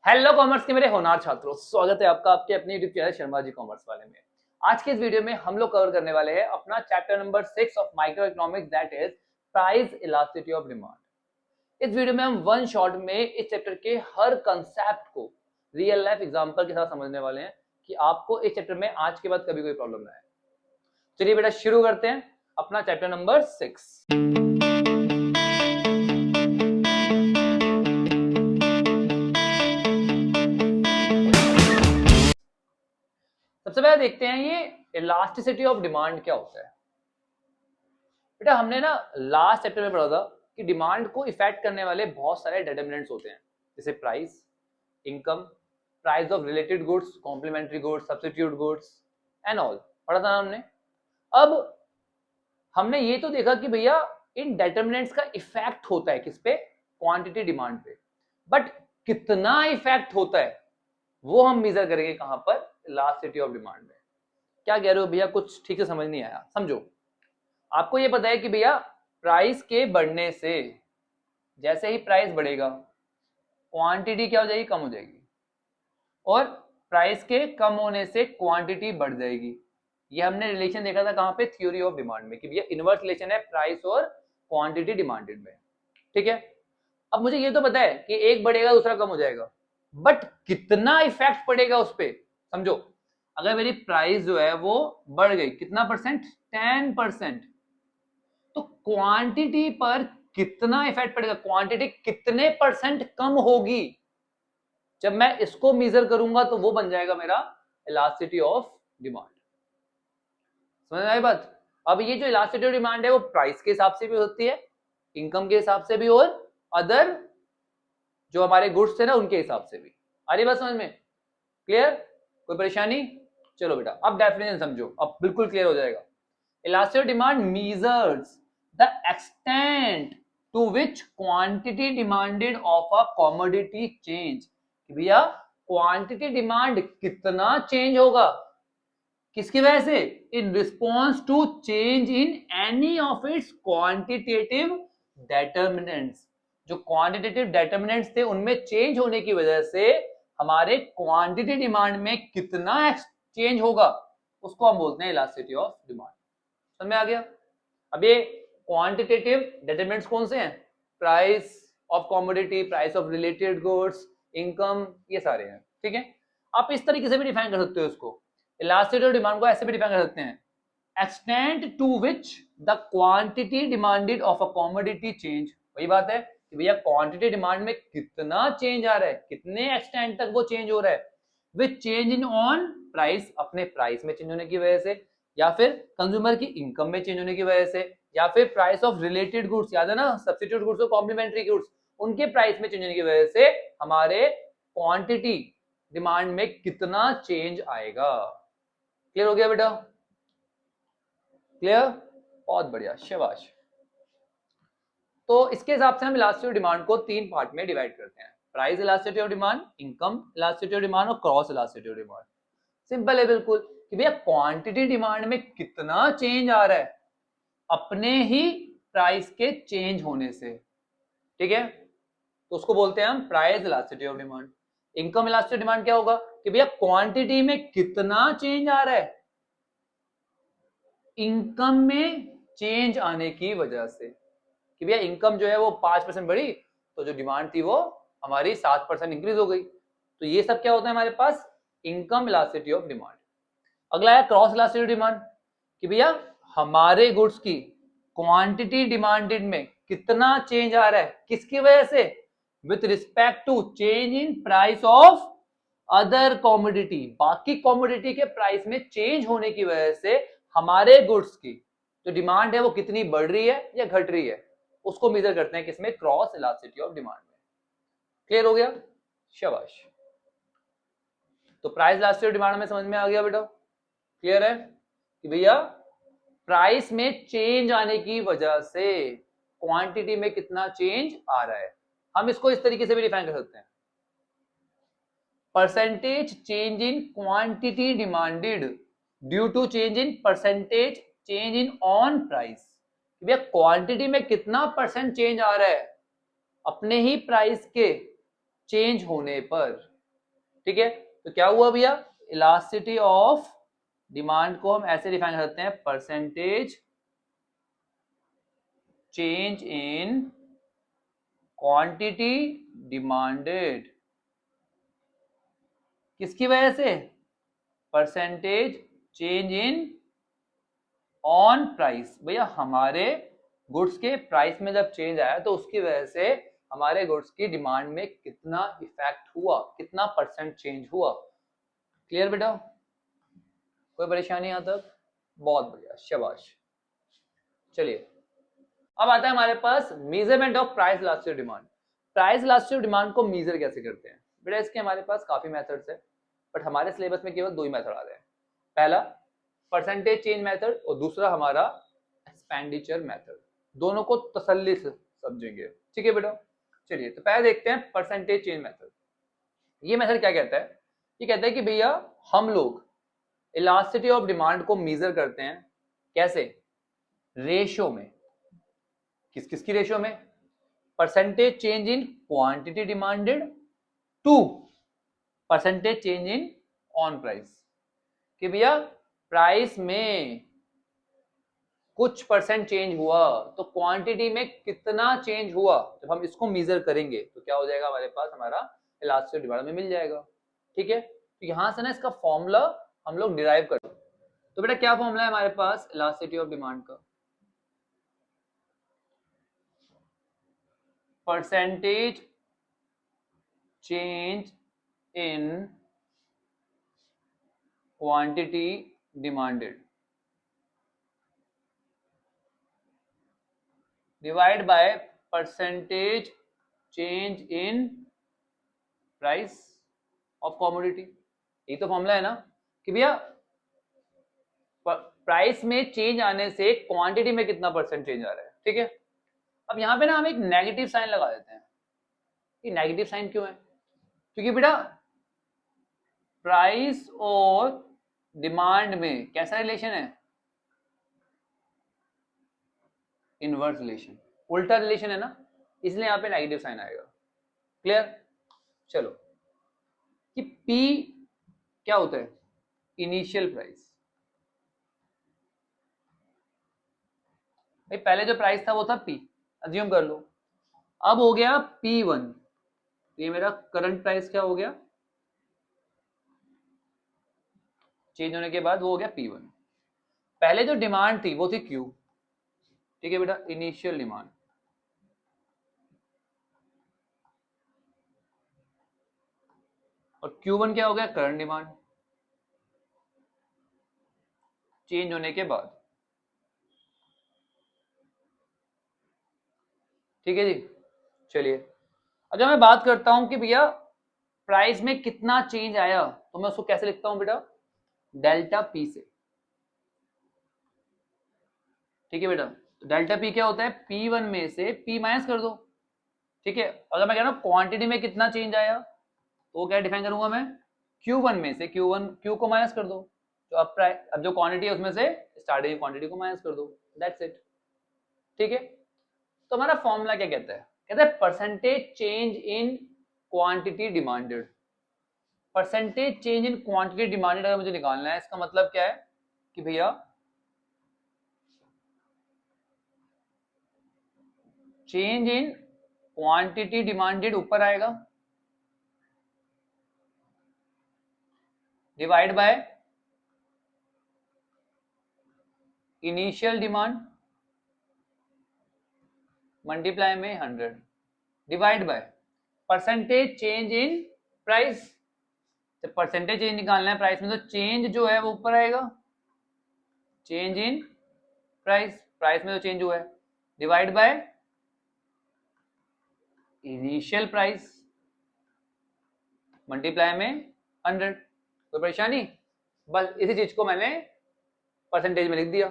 Hello commerce के मेरे होनहार छात्रों, स्वागत है आपका आपके अपने YouTube channel Sharma ji commerce वाले में। आज के इस वीडियो में हम लोग कवर करने वाले हैं अपना chapter number 6 of micro economics, that is price elasticity of demand. इस वीडियो में हम वन शॉट में इस चैप्टर के हर कंसेप्ट को रियल लाइफ एग्जांपल के साथ समझने वाले हैं कि आपको इस चैप्टर में आज के बाद कभी कोई प्रॉब्लम ना आए। चलिए बेटा शुरू करते हैं अपना चैप्टर नंबर 6। सबसे पहले देखते हैं ये इलास्टिसिटी ऑफ डिमांड क्या होता है। बेटा हमने ना लास्ट चैप्टर में पढ़ा था कि डिमांड को इफेक्ट करने वाले बहुत सारे डिटरमिनेंट्स होते हैं, जैसे price, income, price of related goods, complementary goods, substitute goods and all पढ़ा था हमने। अब हमने ये तो देखा कि भैया इन डिटरमिनेंट्स का इफेक्ट होता है किस पे, क्वांटिटी डिमांड पे, बट कितना इफेक्ट होता है वो हम मेजर करेंगे कहां पर, इलास्टिसिटी ऑफ डिमांड में। क्या कह रहे हो भैया, कुछ ठीक से समझ नहीं आया? समझो, आपको ये पता है कि भैया प्राइस के बढ़ने से, जैसे ही प्राइस बढ़ेगा क्वांटिटी क्या हो जाएगी, कम हो जाएगी, और प्राइस के कम होने से क्वांटिटी बढ़ जाएगी। ये हमने रिलेशन देखा था कहां पे, थ्योरी ऑफ डिमांड में, कि भैया इनवर्स रिलेशन है प्राइस और क्वांटिटी डिमांडेड में। ठीक है, अब मुझे ये तो पता है कि एक बढ़ेगा दूसरा कम हो जाएगा, बट कितना इफेक्ट पड़ेगा उस पर। समझो, अगर मेरी प्राइस जो है वो बढ़ गई कितना परसेंट, 10%, तो क्वांटिटी पर कितना इफेक्ट पड़ेगा, क्वांटिटी कितने परसेंट कम होगी। जब मैं इसको मेजर करूंगा तो वो बन जाएगा मेरा इलास्टिसिटी ऑफ डिमांड। समझ में आई बात? अब ये जो इलास्टिसिटी ऑफ डिमांड है वो प्राइस के हिसाब से भी होती है, इनकम के हिसाब से भी, और अदर जो हमारे गुड्स थे ना उनके हिसाब से भी। आ रही बात समझ में? क्लियर? कोई परेशानी? चलो बेटा अब डेफिनेशन समझो, अब बिल्कुल क्लियर हो जाएगा। Elasticity demand measures the extent to which quantity demanded of a commodity change. भैया क्वांटिटी डिमांड कितना चेंज होगा, किसकी वजह से, in response to change in any of its quantitative determinants. जो क्वांटिटेटिव डेटर्मिनेंट्स थे उनमें चेंज होने की वजह से हमारे क्वांटिटी डिमांड में कितना चेंज होगा, उसको हम बोलते हैं इलास्टिसिटी ऑफ डिमांड। समझ में आ गया? अब ये क्वांटिटेटिव डिटरमिनेंट्स कौन से हैं, price of commodity, price of related goods, income, ये सारे हैं। ठीक है, आप इस तरीके से भी डिफाइन कर सकते हो इसको, इलास्टिसिटी ऑफ डिमांड को ऐसे भी डिफाइन कर सकते हैं, extent to which the quantity demanded of a commodity change. वही बात है कि भैया क्वांटिटी डिमांड में कितना चेंज आ रहा है, कितने एक्सटेंट तक वो चेंज हो रहा है, which change in on price, अपने प्राइस में चेंज होने की वजह से, या फिर कंज्यूमर की इनकम में चेंज होने की वजह से, या फिर प्राइस ऑफ रिलेटेड गुड्स, याद है ना, सब्स्टिट्यूट गुड्स और कॉम्प्लीमेंट्री गुड्स, उनके प्राइस में चेंज होने की वजह से हमारे क्वांटिटी डिमांड में कितना चेंज आएगा। क्लियर हो गया बेटा? क्लियर? बहुत बढ़िया, शाबाश। तो इसके हिसाब से हम इलास्टिसिटी ऑफ डिमांड को तीन पार्ट में डिवाइड करते हैं, price elasticity of demand, income elasticity of demand और cross elasticity of demand. Simple है बिल्कुल कि भैया क्वांटिटी डिमांड में कितना चेंज आ रहा है अपने ही प्राइस के चेंज होने से। ठीक है, तो उसको बोलते हैं हम price elasticity of demand. Income elasticity demand क्या होगा कि भैया क्वांटिटी में कितना चेंज आ रहा है इनकम में चेंज आने की वजह से, कि भैया इनकम जो है वो 5% बढ़ी तो जो डिमांड थी वो हमारी 7% इंक्रीज हो गई। तो ये सब क्या होता है हमारे पास, इनकम इलास्टिसिटी ऑफ डिमांड। अगला है क्रॉस इलास्टिसिटी डिमांड, कि भैया हमारे गुड्स की क्वांटिटी डिमांडेड में कितना चेंज आ रहा है, किसकी वजह से, with respect to change in price of other commodity, बाकी कॉमोडिटी के प्राइस में चेंज होने की वजह से हमारे गुड्स की जो डिमांड है वो कितनी बढ़ रही है या घट रही है, उसको मेजर करते हैं किसमें, क्रॉस इलास्टिसिटी ऑफ डिमांड में। क्लियर हो गया? शाबाश। तो प्राइस इलास्टिसिटी ऑफ डिमांड में समझ में आ गया बेटा? क्लियर है कि भैया प्राइस में चेंज आने की वजह से क्वांटिटी में कितना चेंज आ रहा है। हम इसको इस तरीके से भी डिफाइन कर सकते हैं, percentage change in quantity demanded due to change in percentage change in on price. भैया क्वांटिटी में कितना परसेंट चेंज आ रहा है अपने ही प्राइस के चेंज होने पर, ठीक है, तो क्या हुआ भैया, इलास्टिसिटी ऑफ डिमांड को हम ऐसे डिफाइन करते हैं, percentage change in quantity demanded. किसकी वजह से, percentage change in on price. भैया हमारे गुड्स के प्राइस में जब चेंज आया तो उसकी वजह से हमारे गुड्स की डिमांड में कितना इफेक्ट हुआ, कितना परसेंट चेंज हुआ। क्लियर बेटा, कोई परेशानी यहाँ तक? बहुत बढ़िया, शाबाश। चलिए अब आता है हमारे पास measurement of price elasticity demand. Price elasticity demand को मेजर कैसे करते हैं बेटा, इसके हमारे पास काफी मेथड्स है, बट हमारे सिलेबस में केवल दो ही मेथड आ रहे हैं। पहला परसेंटेज चेंज मेथड और दूसरा हमारा एक्सपेंडिचर मेथड। दोनों को तसल्ली से समझेंगे, ठीक है बेटा। चलिए तो पहले देखते हैं परसेंटेज चेंज मेथड। ये मेथड क्या कहता है, ये कहता है कि भैया हम लोग इलास्टिसिटी ऑफ डिमांड को मेजर करते हैं, कैसे, रेशियो में। किस किस की रेशियो में, percentage change in quantity demanded to percentage change in on price. कि भैया प्राइस में कुछ परसेंट चेंज हुआ तो क्वांटिटी में कितना चेंज हुआ, जब हम इसको मेजर करेंगे तो क्या हो जाएगा हमारे पास, हमारा इलास्टिसिटी डिमांड में मिल जाएगा। ठीक है, तो यहां से ना इसका फॉर्मूला हम लोग डिराइव कर। तो बेटा क्या फॉर्मूला है हमारे पास इलास्टिसिटी ऑफ डिमांड का, percentage change in quantity demanded divide by percentage change in price of commodity. ये तो फॉर्मूला है ना कि भैया प्राइस में चेंज आने से क्वांटिटी में कितना परसेंट चेंज आ रहा है। ठीक है, अब यहां पे ना हम एक नेगेटिव साइन लगा देते हैं। ये नेगेटिव साइन क्यों है, क्योंकि बेटा प्राइस और डिमांड में कैसा रिलेशन है, इनवर्स रिलेशन, उल्टा रिलेशन है ना, इसलिए यहां पे नेगेटिव साइन आएगा। क्लियर, चलो कि P क्या होता है, इनिशियल प्राइस। भाई पहले जो प्राइस था वो था P, अज्यूम कर लो। अब हो गया P1, ये मेरा करंट प्राइस क्या हो गया, चेंज होने के बाद वो हो गया P1। पहले जो डिमांड थी वो थी Q, ठीक है बेटा, इनिशियल डिमांड। और Q1 क्या हो गया, करंट डिमांड, चेंज होने के बाद। ठीक है जी, चलिए अब जब मैं बात करता हूं कि भैया प्राइस में कितना चेंज आया, तो मैं उसको कैसे लिखता हूं बेटा, डेल्टा P से। ठीक है बेटा, तो डेल्टा P क्या होता है, P1 में से P माइनस कर दो। ठीक है, अगर मैं कह रहा हूं क्वांटिटी में कितना चेंज आया तो वो क्या डिफाइन करूंगा मैं, Q1 में से Q को माइनस कर दो, तो अब जो क्वांटिटी है उसमें से स्टार्टिंग क्वांटिटी को माइनस कर दो, दैट्स इट। ठीक है, तो हमारा फॉर्मूला क्या कहता है, कहता है percentage change in quantity demanded. Percentage change in quantity demanded अगर मुझे निकालना है, इसका मतलब क्या है कि भैया चेंज इन क्वांटिटी डिमांडेड ऊपर आएगा, divide by initial demand multiply में 100, divide by percentage change in price. जब परसेंटेज चेंज निकालना है प्राइस में तो चेंज जो है वो ऊपर आएगा, चेंज इन प्राइस, प्राइस में तो चेंज हुआ है, divide by initial price multiply में 100। कोई परेशानी, बस इसी चीज को मैंने परसेंटेज में लिख दिया।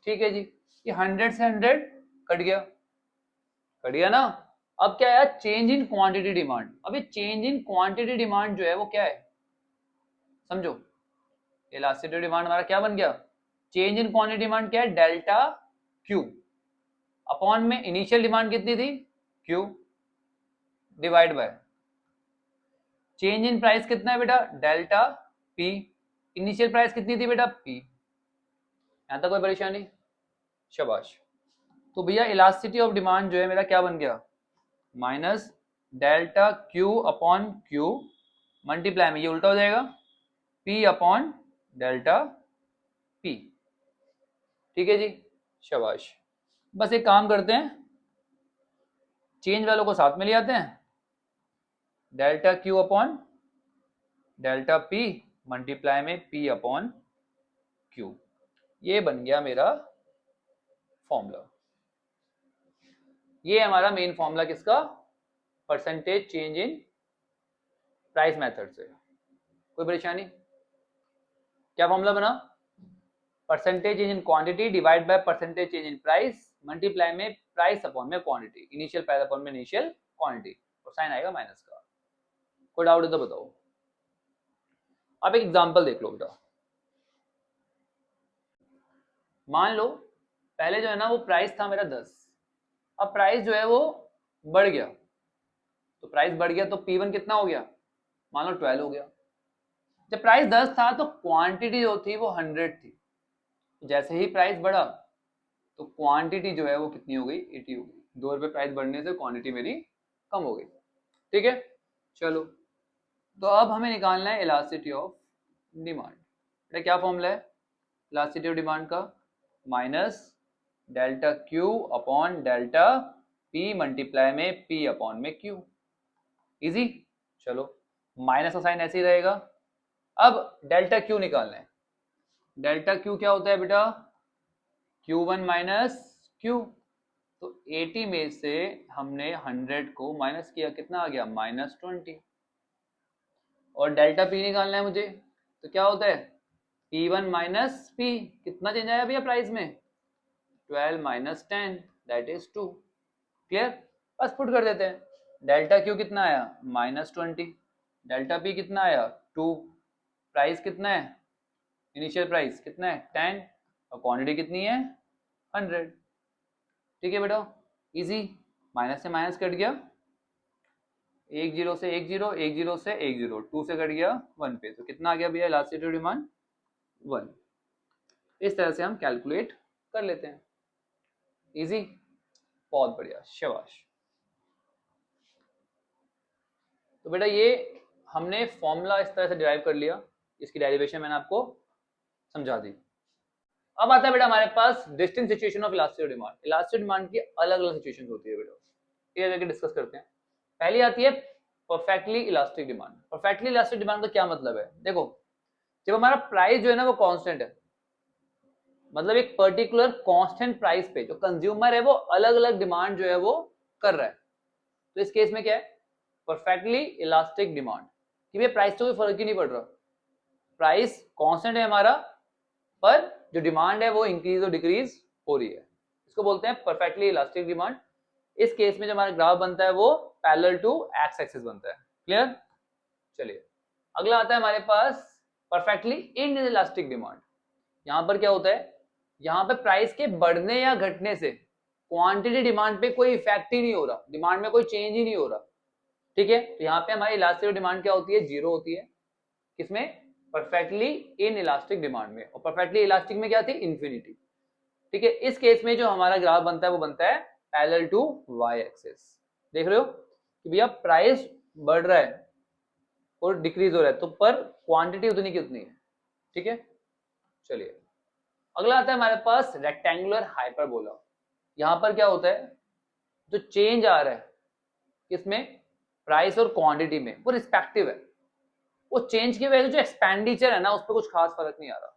ठीक है जी, ये 100 से 100 कट गया, कट गया ना। अब क्या है, चेंज इन क्वांटिटी डिमांड। अब ये चेंज इन क्वांटिटी डिमांड जो है वो क्या है, समझो, इलास्टिसिटी डिमांड हमारा क्या बन गया, चेंज इन क्वांटिटी डिमांड क्या है, डेल्टा Q अपॉन में इनिशियल डिमांड कितनी थी Q, divide by change in price कितना है बेटा, डेल्टा पी। इनिशियल प्राइस कितनी थी बेटा, पी। यहां तक कोई परेशानी? शाबाश। तो भैया इलास्टिसिटी ऑफ डिमांड जो है मेरा क्या बन गया, minus delta Q upon Q multiply में ये उल्टा हो जाएगा, पी अपॉन डेल्टा पी। ठीक है जी, शाबाश। बस एक काम करते हैं, चेंज वालों को साथ में ले आते हैं, delta Q upon delta P multiply में पी अपॉन क्यू। ये बन गया मेरा फॉर्मूला। ये हमारा मेन फॉर्मूला किसका, percentage change in price method से। कोई परेशानी? क्या फॉर्मूला बना, percentage change in quantity divide by percentage change in price multiply में प्राइस अपॉन में क्वांटिटी, इनिशियल प्राइस अपॉन में इनिशियल क्वांटिटी, और साइन आएगा माइनस का। कोई डाउट है तो बताओ। अब एक एग्जांपल देख लो बेटा। मान लो पहले जो है ना वो प्राइस था मेरा 10, अब प्राइस जो है वो बढ़ गया, तो प्राइस बढ़ गया तो P1 कितना हो गया, मान लो 12 हो गया। जब प्राइस 10 था तो क्वांटिटी जो थी वो 100 थी, जैसे ही प्राइस बढ़ा तो क्वांटिटी जो है वो कितनी हो गई, 80 हो गई। 2 रुपए प्राइस बढ़ने से क्वांटिटी मेरी कम हो गई। ठीक है, चलो तो अब हमें निकालना है इलास्टिसिटी ऑफ डिमांड। क्या फॉर्मूला है इलास्टिसिटी ऑफ डिमांड का, minus delta Q upon delta P multiply में पी अपॉन में क्यू। इजी, चलो माइनस का साइन ऐसे ही रहेगा। अब डेल्टा क्यू निकालना है। डेल्टा क्यू क्या होता है बेटा, Q1 माइनस क्यू। तो 80 में से हमने 100 को माइनस किया, कितना आ गया, -20। और डेल्टा पी निकालना है मुझे, तो क्या होता है P1 माइनस पी। कितना चेंज आया भैया प्राइस में, 12 माइनस 10 दैट इज 2। क्लियर, बस पुट कर देते हैं। डेल्टा क्यू कितना आया, -20। डेल्टा पी कितना आया, 2। प्राइस कितना है, इनिशियल प्राइस कितना है, 10, और क्वांटिटी कितनी है, 100। ठीक है बेटा, इजी। माइनस से माइनस कट गया, 1 0 से 1 0, 1 0 से 1 0, 2 से कट गया 1 पे, तो कितना आ गया भैया इलास्टिसिटी ऑफ डिमांड, 1। इस तरह से हम कैलकुलेट कर लेते हैं। इजी, बहुत बढ़िया, शाबाश। तो बेटा ये हमने फॉर्मूला इस तरह से डिराइव कर लिया, इसकी डेरिवेशन मैंने आपको समझा दी। अब आता है बेटा हमारे पास distinct situation of elasticity of demand. Elasticity demand की अलग अलग सिचुएशंस होती है बेटा, ये करके डिस्कस करते हैं। पहली आती है perfectly elastic demand. Perfectly elastic demand का क्या मतलब है, देखो जब हमारा प्राइस जो है ना वो कांस्टेंट है, मतलब एक पर्टिकुलर कांस्टेंट प्राइस पे जो कंज्यूमर है वो अलग अलग डिमांड जो है वो कर रहा है, तो इस केस में क्या है परफेक्टली इलास्टिक डिमांड, कि भैया प्राइस तो कोई फर्क ही नहीं पड़ रहा, प्राइस कांस्टेंट है हमारा, पर जो डिमांड है वो इंक्रीज और डिक्रीज हो रही है, इसको बोलते हैं परफेक्टली इलास्टिक डिमांड। इस केस में जो हमारा ग्राफ बनता है वो पैरेलल टू एक्स एक्सिस बनता है। क्लियर, चलिए अगला आता है हमारे पास परफेक्टली इनइलास्टिक डिमांड। यहां पर क्या होता है, यहां पे प्राइस के बढ़ने या घटने से क्वांटिटी डिमांड पे कोई इफेक्ट ही नहीं हो रहा, डिमांड में कोई चेंज ही नहीं हो रहा। ठीक है, तो यहाँ पे हमारी इलास्टिक डिमांड क्या होती है, 0 होती है। किसमें, परफेक्टली इनइलास्टिक डिमांड में, और परफेक्टली इलास्टिक में क्या थी, इंफिनिटी। ठीक है, इस केस में जो हमारा ग्राफ बनता है वो बनता है पैरेलल टू वाई एक्सिस। देख रहे हो कि भैया प्राइस बढ़ रहा है और डिक्रीज हो रहा है, तो पर क्वांटिटी उतनी की उतनी है। ठीक है, चलिए अगला आता है हमारे पास रेक्टेंगुलर हाइपरबोला। यहां पर क्या होता है, जो चेंज आ रहा है किसमें, प्राइस और क्वांटिटी में, वो रिस्पेक्टिव है, वो चेंज की वजह से जो एक्सपेंडिचर है ना उस पर कुछ खास फर्क नहीं आ रहा।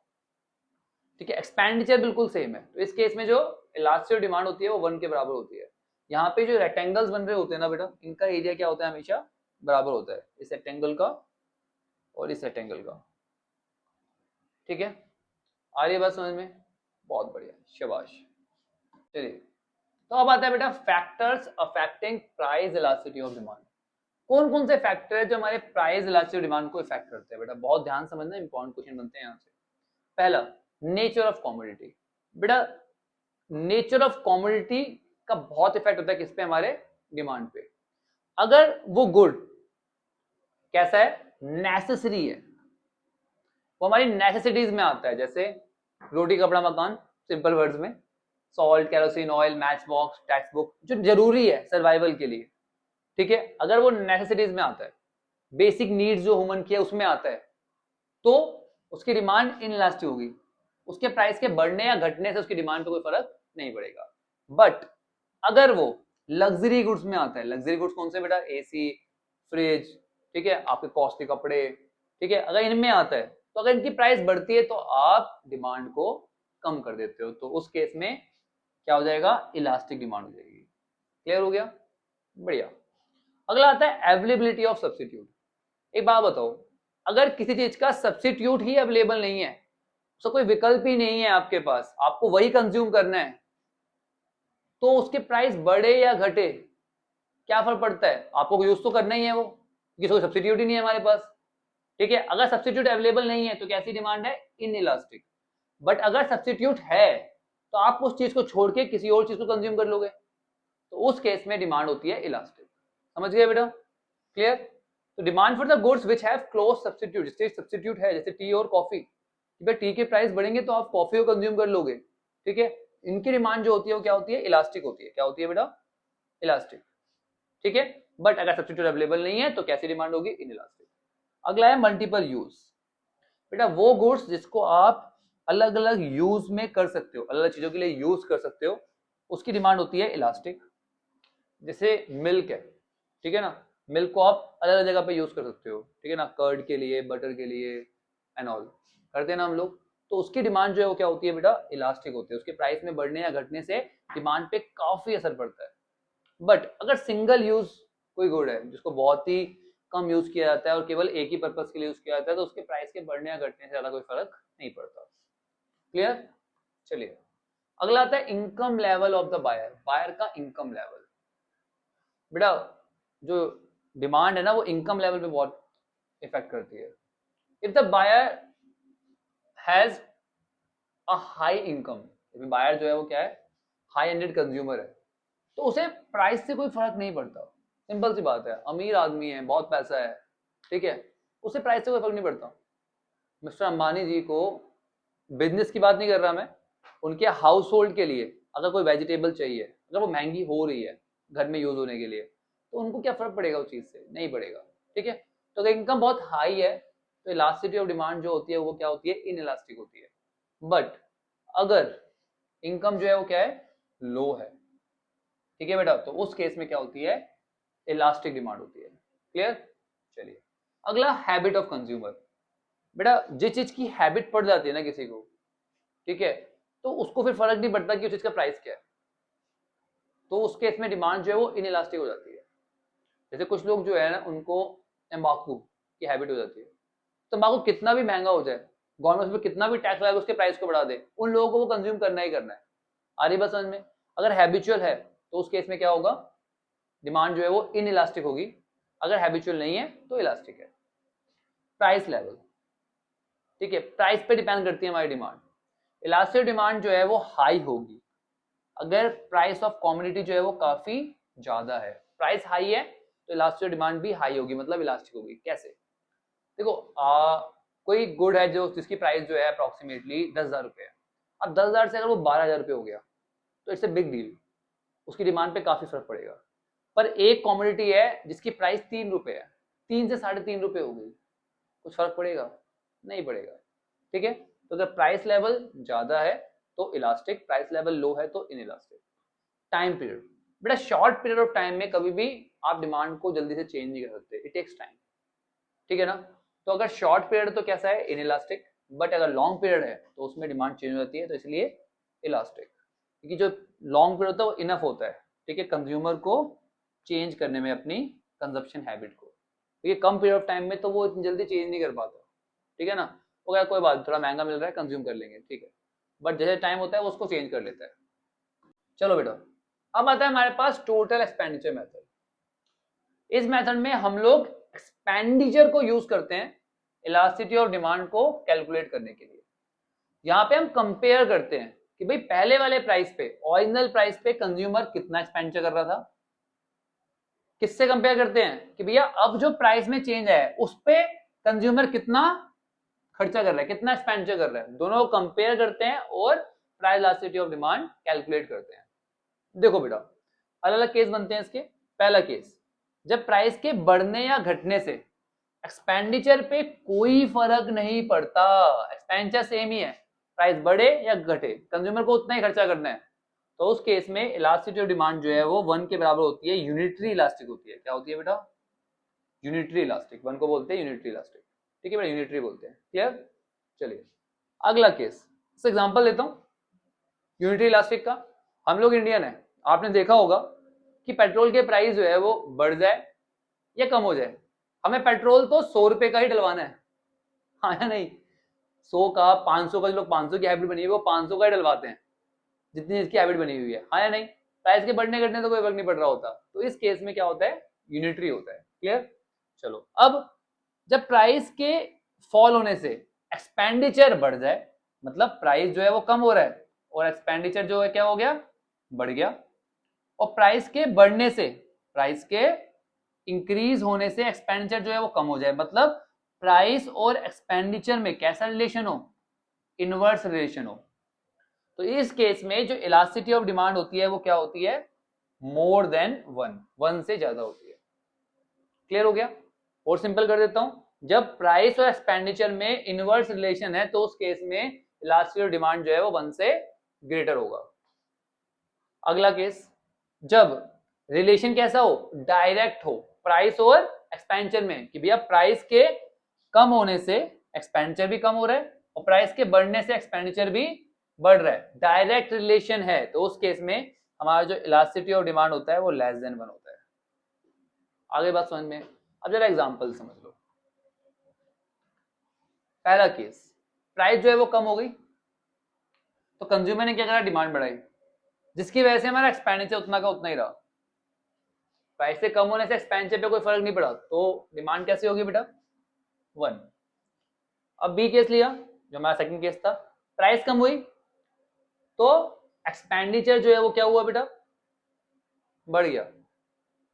ठीक है, एक्सपेंडिचर बिल्कुल सेम है, तो इस केस में जो इलास्टिक डिमांड होती है वो 1 के बराबर होती है। यहाँ पे जो रेक्टेंगल्स बन रहे होते हैं ना बेटा, इनका एरिया क्या होता है, हमेशा बराबर होता है, इस रेक्टेंगल का और इस रेक्टेंगल का। ठीक है, आ रही है बात समझ में, बहुत बढ़िया, शाबाश। चलिए तो अब आता है बेटा factors affecting price elasticity of demand. कौन कौन से फैक्टर है जो हमारे प्राइस इलास्टिसिटी डिमांड को इफेक्ट करते हैं बेटा, बहुत ध्यान समझना, इंपॉर्टेंट क्वेश्चन बनते हैं यहाँ से। पहला, नेचर ऑफ कमोडिटी। बेटा नेचर ऑफ कमोडिटी का बहुत इफेक्ट होता है किस पे, हमारे डिमांड पे। अगर वो गुड कैसा है, नेसेसरी है, वो हमारी नेसेसिटीज में आता है, जैसे रोटी कपड़ा मकान, सिंपल वर्ड्स में, salt, kerosene oil, match box, text book, जो जरूरी है सर्वाइवल के लिए, ठीक है, अगर वो नेसेसिटीज में आता है, बेसिक नीड्स जो ह्यूमन की है उसमें आता है, तो उसकी डिमांड इनइलास्टिक होगी, उसके प्राइस के बढ़ने या घटने से उसकी डिमांड पे कोई फर्क नहीं पड़ेगा। बट अगर वो लग्जरी गुड्स में आता है, लग्जरी गुड्स कौन से बेटा, एसी, फ्रिज, ठीक है, आपके कॉस्टली कपड़े, ठीक है, अगर इनमें आता है तो अगर इनकी प्राइस बढ़ती है तो आप डिमांड को कम कर देते हो, तो उस केस में क्या हो जाएगा, इलास्टिक डिमांड हो जाएगी। क्लियर हो गया, बढ़िया। अगला आता है अवेलेबिलिटी ऑफ सब्स्टिट्यूट। एक बात बताओ, अगर किसी चीज का सब्स्टिट्यूट ही अवेलेबल नहीं है, उसका कोई विकल्प ही नहीं है आपके पास, आपको वही कंज्यूम करना है, तो उसके प्राइस बढ़े या घटे क्या फर्क पड़ता है, आपको यूज तो करना ही है वो, किसी को सब्स्टिट्यूट ही नहीं है हमारे पास, ठीक है। अगर सब्स्टिट्यूट अवेलेबल नहीं है तो कैसी डिमांड है, इनइलास्टिक। बट अगर सब्स्टिट्यूट है तो आप उस चीज को छोड़ के किसी और चीज को कंज्यूम कर लोगे, तो उस केस में डिमांड होती है इलास्टिक। समझ गए बेटा, क्लियर। तो demand for the goods which have close substitute, जिससे सब्स्टिट्यूट है, जैसे टी और कॉफी, टी के प्राइस बढ़ेंगे तो आप कॉफी को कंज्यूम कर लोगे, ठीक है, इनकी डिमांड जो होती है वो क्या होती है, इलास्टिक होती है। क्या होती है बेटा, इलास्टिक, ठीक है। बट अगर सब्स्टिट्यूट अवेलेबल नहीं है तो कैसी डिमांड होगी, इनइलास्टिक। अगला है मल्टीपल यूज। बेटा वो गुड्स जिसको आप अलग अलग यूज में कर सकते हो, अलग अलग चीजों के लिए यूज कर सकते हो, उसकी डिमांड होती है इलास्टिक। जैसे मिल्क है, ठीक है ना, मिल्क को आप अलग अलग जगह पे यूज कर सकते हो, ठीक है ना, कर्ड के लिए, बटर के लिए एंड ऑल, करते हैं ना हम लोग, तो उसकी डिमांड जो है वो क्या होती है बेटा, इलास्टिक होती है। उसके प्राइस में बढ़ने या घटने से डिमांड पे काफी असर पड़ता है। बट अगर सिंगल यूज कोई गुड है जिसको बहुत ही कम यूज किया जाता है और केवल एक ही पर्पज के लिए यूज किया जाता है, तो उसके प्राइस के बढ़ने या घटने से ज्यादा कोई फर्क नहीं पड़ता। क्लियर, चलिए अगला आता है income level of the buyer. Buyer का इनकम लेवल, बेटा जो डिमांड है ना वो इनकम लेवल पे बहुत इफेक्ट करती है। If the buyer has a high income, buyer जो है वो क्या है, हाई एंडेड कंज्यूमर है, तो उसे प्राइस से कोई फर्क नहीं पड़ता। सिंपल सी बात है, अमीर आदमी है, बहुत पैसा है, ठीक है, उसे प्राइस से कोई फर्क नहीं पड़ता। मिस्टर अंबानी जी को, बिजनेस की बात नहीं कर रहा मैं, उनके हाउस होल्ड के लिए अगर कोई वेजिटेबल चाहिए, अगर वो महंगी हो रही है घर में यूज होने के लिए, तो उनको क्या फर्क पड़ेगा उस चीज से, नहीं पड़ेगा, ठीक है। तो अगर इनकम बहुत हाई है तो इलास्टिसिटी ऑफ डिमांड जो होती है वो क्या होती है, इनइलास्टिक होती है। बट अगर इनकम जो है वो क्या है, लो है, ठीक है बेटा, तो उस केस में क्या होती है, इलास्टिक डिमांड होती है। क्लियर, चलिए अगला हैबिट ऑफ कंज्यूमर। बेटा जिस चीज की हैबिट पड़ जाती है ना किसी को, ठीक है, तो उसको फिर फर्क नहीं पड़ता कि उस चीज का प्राइस क्या है, तो उस केस में डिमांड जो है वो इनइलास्टिक हो जाती है। जैसे कुछ लोग जो है ना उनको तंबाकू की हैबिट हो जाती है, तंबाकू कितना भी महंगा हो जाए, गवर्नमेंट पे कितना भी टैक्स लगा उसके प्राइस को बढ़ा दे, उन लोगों को वो कंज्यूम करना ही करना है। आ रही बात समझ में। अगर हैबिचुअल है तो उस केस में क्या होगा, डिमांड जो है वो इनइलास्टिक होगी, अगर हैबिचुअल नहीं है तो इलास्टिक है। प्राइस लेवल, ठीक है, प्राइस पे डिपेंड करती है हमारी डिमांड। इलास्टिक डिमांड जो है वो हाई होगी अगर प्राइस ऑफ कॉमोडिटी जो है वो काफी ज्यादा है। प्राइस हाई है तो इलास्टिक डिमांड भी हाई होगी, मतलब इलास्टिक होगी। कैसे, देखो कोई गुड है जो जिसकी प्राइस जो है अप्रोक्सीमेटली 10,000 रुपए है, अब 10,000 से अगर वो 12,000 रुपए हो गया तो इट्स ए बिग डील, उसकी डिमांड पे काफी फर्क पड़ेगा। पर एक कॉमोडिटी है जिसकी प्राइस 3 रुपए है, 3 से 3.5 रुपए हो गई, कुछ फर्क पड़ेगा, नहीं पड़ेगा, ठीक है। तो अगर प्राइस लेवल ज्यादा है तो इलास्टिक, प्राइस लेवल लो है तो इनइलास्टिक। टाइम पीरियड, बेटा शॉर्ट पीरियड ऑफ टाइम में कभी भी आप डिमांड को जल्दी से चेंज नहीं कर सकते, इट टेक्स टाइम, ठीक है ना। तो अगर शॉर्ट पीरियड तो कैसा है, इनइलास्टिक, बट अगर लॉन्ग पीरियड है तो उसमें डिमांड चेंज हो जाती है, तो इसलिए इलास्टिक, क्योंकि जो लॉन्ग पीरियड होता है वो इनफ होता है, ठीक है, कंज्यूमर को चेंज करने में अपनी कंजप्शन हैबिट को। क्योंकि कम पीरियड ऑफ टाइम में तो वो इतनी जल्दी चेंज नहीं कर पाता, ठीक है ना, वो क्या कोई बात, थोड़ा महंगा मिल रहा है कंज्यूम कर लेंगे, ठीक है, बट जैसे टाइम होता है वो उसको चेंज कर लेता है। चलो बेटा अब आता है हमारे पास टोटल एक्सपेंडिचर मेथड। इस मेथड में हम लोग एक्सपेंडिचर को यूज करते हैं इलास्टिसिटी ऑफ डिमांड को कैलकुलेट करने के लिए। यहां पे हम कंपेयर करते हैं कि भाई पहले वाले प्राइस पे, ओरिजिनल प्राइस पे कंज्यूमर कितना एक्सपेंडिचर कर रहा था, किससे कंपेयर करते हैं कि भैया अब जो प्राइस में चेंज है उस पे कंज्यूमर कितना खर्चा कर रहा है, कितना एक्सपेंडिचर कर रहा है, दोनों को कंपेयर करते हैं और price elasticity of demand calculate करते हैं। देखो बेटा अलग अलग केस बनते हैं इसके। पहला केस, जब प्राइस के बढ़ने या घटने से एक्सपेंडिचर पे कोई फर्क नहीं पड़ता, एक्सपेंडिचर सेम ही है, प्राइस बढ़े या घटे कंज्यूमर को उतना ही खर्चा करना है, तो उस केस में इलास्टिसिटी ऑफ डिमांड जो है वो 1 के बराबर होती है, यूनिटरी इलास्टिक होती है। क्या होती है बेटा? Unitary elastic. 1 को बोलते हैं यूनिटरी इलास्टिक, ठीक है बेटा, यूनिटरी बोलते हैं। क्लियर? चलिए अगला केस, इस एग्जांपल लेता हूं यूनिटरी इलास्टिक का। हम लोग इंडियन है, आपने देखा होगा कि पेट्रोल के प्राइस जो है वो बढ़ जाए या कम हो जाए, हमें पेट्रोल तो 100 रुपए का ही डलवाना है, हाँ या नहीं? 100 का 500 का, जो लोग 500 की हैबिट बनी हुई है वो 500 का ही डलवाते हैं जितनी इसकी हैबिट बनी हुई है, हाँ या नहीं? प्राइस के बढ़ने घटने तो कोई फर्क नहीं पड़ रहा होता, तो इस केस में क्या होता है? यूनिटरी होता है। क्लियर? चलो अब जब प्राइस के फॉल होने से एक्सपेंडिचर बढ़ जाए, मतलब प्राइस जो है वो कम हो रहा है और एक्सपेंडिचर जो है क्या हो गया? बढ़ गया। और प्राइस के बढ़ने से, प्राइस के इंक्रीज होने से एक्सपेंडिचर जो है वो कम हो जाए, मतलब प्राइस और एक्सपेंडिचर में कैसा रिलेशन हो? इनवर्स रिलेशन हो। तो इस केस में जो इलास्टिसिटी ऑफ डिमांड होती है वो क्या होती है? मोर देन 1 से ज्यादा होती है। क्लियर हो गया? और सिंपल कर देता हूं, जब प्राइस और एक्सपेंडिचर में इनवर्स रिलेशन है तो उस केस में इलास्टिसिटी ऑफ डिमांड जो है वो 1 से ग्रेटर होगा। अगला केस, जब रिलेशन कैसा हो? डायरेक्ट हो, प्राइस और एक्सपेंडिचर में, कि भैया प्राइस के कम होने से एक्सपेंडिचर भी कम हो रहा है और प्राइस के बढ़ने से एक्सपेंडिचर भी बढ़ रहा है, डायरेक्ट रिलेशन है, तो उस केस में हमारा जो इलास्टिसिटी ऑफ डिमांड होता है वो लेस देन 1 होता है। आगे बात समझ में? अब जरा एग्जांपल समझ लो। पहला केस, प्राइस जो है वो कम हो गई तो कंज्यूमर ने क्या करा? डिमांड बढ़ाई, जिसकी वजह से हमारा एक्सपेंडिचर उतना का उतना ही रहा। प्राइस से कम होने से एक्सपेंडिचर पे कोई फर्क नहीं पड़ा, तो डिमांड कैसी होगी बेटा? 1। अब बी केस लिया जो हमारा सेकंड केस था, प्राइस कम हुई तो एक्सपेंडिचर जो है वो क्या हुआ बेटा? बढ़ गया।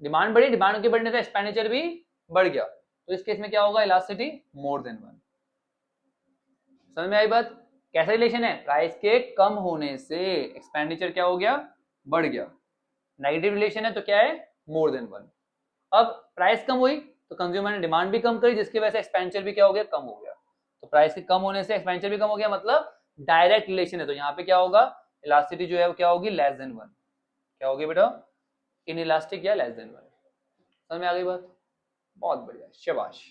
डिमांड बढ़ी, डिमांड के बढ़ने से एक्सपेंडिचर भी बढ़ गया, तो इस केस में क्या होगा? Elasticity more than 1। समझ में आई बात? कैसा रिलेशन है? प्राइस के कम होने से एक्सपेंडिचर क्या हो गया? बढ़ गया। नेगेटिव रिलेशन है तो क्या है? More than 1। अब प्राइस कम हुई तो कंज्यूमर ने डिमांड भी कम करी, जिसकी वजह से एक्सपेंडिचर भी क्या हो गया? कम हो गया। तो प्राइस के कम होने से एक्सपेंडिचर भी कम हो गया, मतलब डायरेक्ट रिलेशन है, तो यहाँ पे क्या होगा? इलास्टिसिटी जो है वो क्या होगी? Less than 1। क्या होगी बेटा? इन इलास्टिक या लेस देन 1। समझ में आ गई बात? बहुत बढ़िया, शाबाश।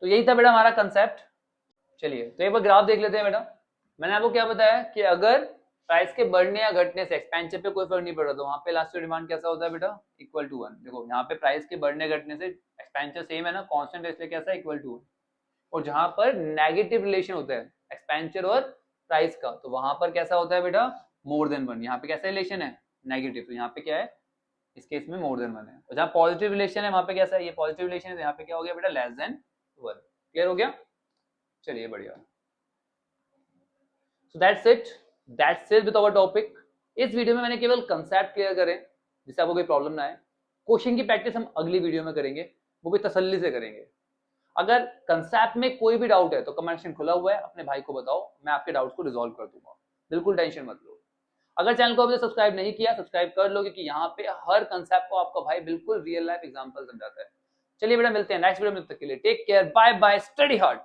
तो यही था बेटा हमारा कंसेप्ट। चलिए तो एक बार ग्राफ देख लेते हैं बेटा। मैंने आपको क्या बताया कि अगर प्राइस के बढ़ने या घटने से एक्सपेंडिचर पे कोई फर्क नहीं पड़ रहा तो वहां पे इलास्टिक डिमांड कैसा होता है बेटा? Equal to 1। देखो यहाँ पे प्राइस के बढ़ने घटने से एक्सपेंडिचर सेम है ना, कांस्टेंट है, इसलिए कैसा? Equal to 1। और जहां पर नेगेटिव रिलेशन होता है एक्सपेंडिचर और प्राइस का, तो वहां पर कैसा होता है बेटा? More than 1। यहाँ पे कैसा रिलेशन है? नेगेटिव, तो यहाँ पे क्या है? इस केस में मोर देन 1 है। और जहाँ पॉजिटिव रिलेशन है वहां पे कैसा है? ये पॉजिटिव रिलेशन है, तो यहाँ पे क्या हो गया बेटा? Less than 1। क्लियर हो गया? चलिए बढ़िया। So that's it with our topic. इस वीडियो में मैंने केवल कंसेप्ट क्लियर करे जिससे आपको कोई प्रॉब्लम ना आए। क्वेश्चन की प्रैक्टिस हम अगली वीडियो में करेंगे, वो भी तसल्ली से करेंगे। अगर कंसेप्ट में कोई भी डाउट है तो कमेंट सेक्शन खुला हुआ है, अपने भाई को बताओ, मैं आपके डाउट्स को रिजॉल्व कर दूंगा, बिल्कुल टेंशन मत लो। अगर चैनल को अभी सब्सक्राइब नहीं किया, सब्सक्राइब कर लो, क्योंकि यहाँ पे हर कंसेप्ट को आपका भाई बिल्कुल रियल लाइफ एग्जांपल समझाता है। चलिए बेटा मिलते हैं नेक्स्ट वीडियो में, तब तक के लिए take care, bye bye, study hard.